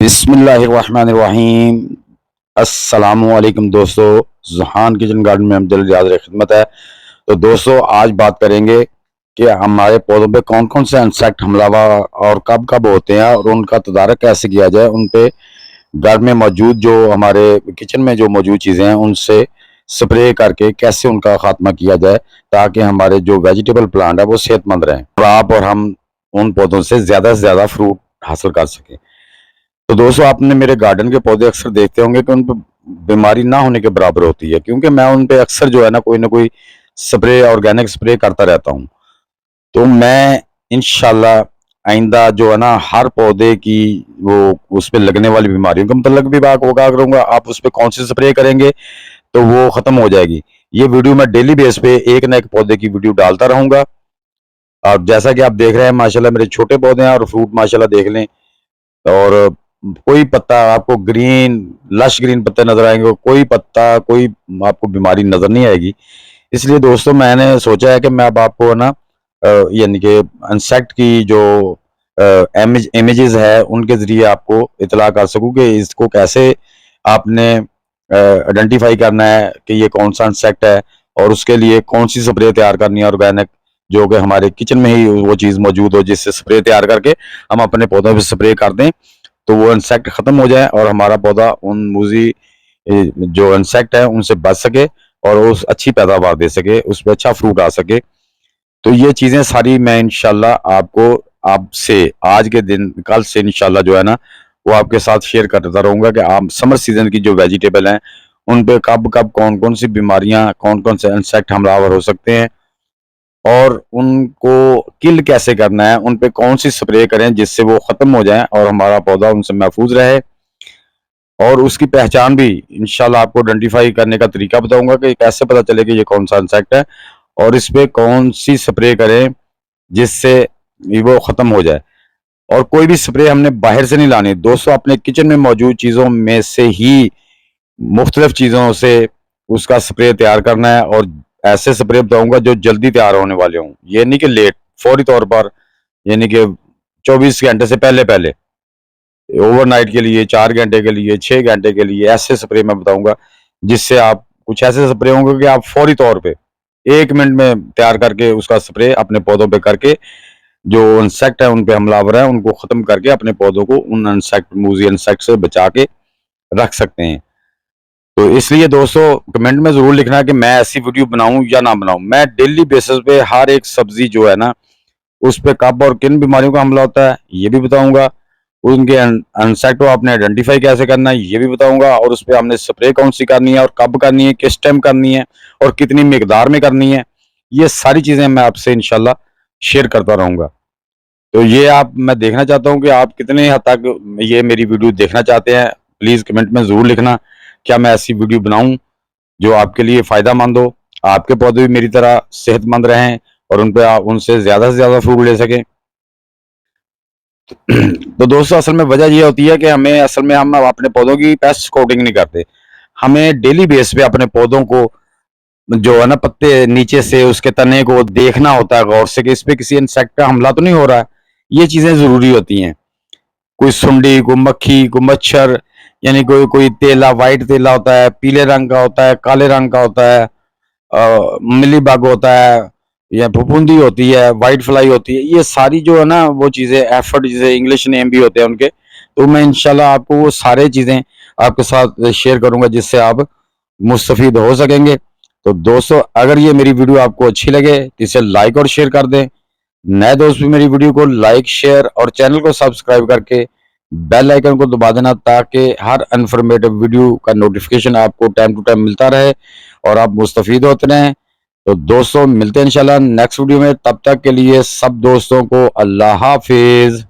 बिस्मिल्लाहिर्रहमानिर्रहीम। अस्सलामुअलैकुम दोस्तों, ज़ुहान किचन गार्डन में हम जल्द हाज़िर खिदमत है। तो दोस्तों आज बात करेंगे कि हमारे पौधों पे कौन कौन से इंसेक्ट हमलावर और कब कब होते हैं और उनका तदारक कैसे किया जाए। उन पे घर में मौजूद जो हमारे किचन में जो मौजूद चीज़ें हैं उनसे स्प्रे करके कैसे उनका खात्मा किया जाए ताकि हमारे जो वेजिटेबल प्लांट है वो सेहतमंद रहें और आप और हम उन पौधों से ज़्यादा फ्रूट हासिल कर सकें। तो दोस्तों आपने मेरे गार्डन के पौधे अक्सर देखते होंगे कि उन पर बीमारी ना होने के बराबर होती है, क्योंकि मैं उन पे अक्सर जो है ना कोई स्प्रे, ऑर्गेनिक स्प्रे करता रहता हूँ। तो मैं इंशाल्लाह आइंदा जो है ना हर पौधे की वो उस पे लगने वाली बीमारियों का मतलब भी बात होगा करूंगा। आप उस पे कौन सी स्प्रे करेंगे तो वो खत्म हो जाएगी। ये वीडियो मैं डेली बेस पे एक ना एक पौधे की वीडियो डालता रहूंगा। और जैसा कि आप देख रहे हैं माशाल्लाह मेरे छोटे पौधे हैं और फ्रूट माशाल्लाह देख लें। और कोई पत्ता आपको ग्रीन, लश ग्रीन पत्ते नजर आएंगे, कोई पत्ता कोई आपको बीमारी नजर नहीं आएगी। इसलिए दोस्तों मैंने सोचा है कि मैं अब आपको है ना यानी कि इंसेक्ट की जो इमेजेस है उनके जरिए आपको इतला कर सकूं कि इसको कैसे आपने आइडेंटिफाई करना है कि ये कौन सा इंसेक्ट है और उसके लिए कौन सी स्प्रे तैयार करनी है ऑर्गेनिक, जो कि हमारे किचन में ही वो चीज़ मौजूद हो जिससे स्प्रे तैयार करके हम अपने पौधों पे स्प्रे कर दें तो वो इंसेक्ट खत्म हो जाए और हमारा पौधा उन मूजी जो इंसेक्ट है उनसे बच सके और उस अच्छी पैदावार दे सके, उस पर अच्छा फ्रूट आ सके। तो ये चीजें सारी मैं इंशाल्लाह आपको आपसे आज के दिन कल से इंशाल्लाह जो है ना वो आपके साथ शेयर करता रहूंगा कि आप समर सीजन की जो वेजिटेबल हैं उन पे कब कब कौन कौन सी बीमारियां, कौन कौन से इंसेक्ट हमलावर हो सकते हैं और उनको किल कैसे करना है, उन पे कौन सी स्प्रे करें जिससे वो खत्म हो जाए और हमारा पौधा उनसे महफूज रहे। और उसकी पहचान भी इंशाल्लाह आपको आइडेंटिफाई करने का तरीका बताऊंगा कि कैसे पता चले कि ये कौन सा इंसेक्ट है और इस पे कौन सी स्प्रे करें जिससे ये वो खत्म हो जाए। और कोई भी स्प्रे हमने बाहर से नहीं लानी दोस्तों, अपने किचन में मौजूद चीजों में से ही मुख्तलिफ चीजों से उसका स्प्रे तैयार करना है। और ऐसे स्प्रे बताऊंगा जो जल्दी तैयार होने वाले हों, ये नहीं कि लेट, फौरी तौर पर, यानी कि 24 घंटे से पहले पहले, ओवरनाइट के लिए, 4 घंटे के लिए, 6 घंटे के लिए, ऐसे स्प्रे मैं बताऊंगा जिससे आप कुछ ऐसे स्प्रे होंगे कि आप फौरी तौर पे 1 मिनट में तैयार करके उसका स्प्रे अपने पौधों पे करके जो इंसेक्ट है उन पे हमलावर है उनको खत्म करके अपने पौधों को उन इंसेक्ट, मूजी इंसेक्ट से बचा के रख सकते हैं। तो इसलिए दोस्तों कमेंट में जरूर लिखना है कि मैं ऐसी वीडियो बनाऊं या ना बनाऊं। मैं डेली बेसिस पे हर एक सब्जी जो है ना उस पे कब और किन बीमारियों का हमला होता है ये भी बताऊंगा। उनके इंसेक्ट को आपने आइडेंटिफाई कैसे करना है ये भी बताऊंगा और उस पर हमने स्प्रे कौन सी करनी है और कब करनी है, किस टाइम करनी है और कितनी मिकदार में करनी है। ये सारी चीजें मैं आपसे इंशाल्लाह शेयर करता रहूंगा। तो ये आप, मैं देखना चाहता हूँ कि आप कितने हद तक ये मेरी वीडियो देखना चाहते हैं। प्लीज कमेंट में जरूर लिखना क्या मैं ऐसी वीडियो बनाऊं जो आपके लिए फायदेमंद हो, आपके पौधे भी मेरी तरह सेहतमंद रहें और उन पे आप उनसे ज्यादा से ज्यादा फ्रूट ले सकें। तो दोस्तों असल में वजह यह होती है कि हम अपने पौधों की पेस्ट कोटिंग नहीं करते। हमें डेली बेस पे अपने पौधों को जो है ना पत्ते नीचे से उसके तने को देखना होता है गौर से कि इस पे किसी इंसेक्ट का हमला तो नहीं हो रहा है। ये चीजें जरूरी होती हैं। कोई सुंडी, कोई मक्खी, कोई मच्छर, यानी कोई कोई तेला, वाइट तेला होता है, पीले रंग का होता है, काले रंग का होता है, मिली बग होता है या फफूंदी होती है, वाइट फ्लाई होती है। ये सारी जो है ना वो चीजें एफर्ट, जिसे इंग्लिश नेम भी होते हैं उनके, तो मैं इंशाल्लाह आपको वो सारे चीजें आपके साथ शेयर करूंगा जिससे आप मुस्तफीद हो सकेंगे। तो दोस्तों अगर ये मेरी वीडियो आपको अच्छी लगे तो इसे लाइक और शेयर कर दें। नए दोस्त भी मेरी वीडियो को लाइक, शेयर और चैनल को सब्सक्राइब करके बेल आइकन को दबा देना ताकि हर इन्फॉर्मेटिव वीडियो का नोटिफिकेशन आपको टाइम टू टाइम मिलता रहे और आप मुस्तफीद होते रहें। तो दोस्तों मिलते हैं इंशाल्लाह नेक्स्ट वीडियो में, तब तक के लिए सब दोस्तों को अल्लाह हाफिज।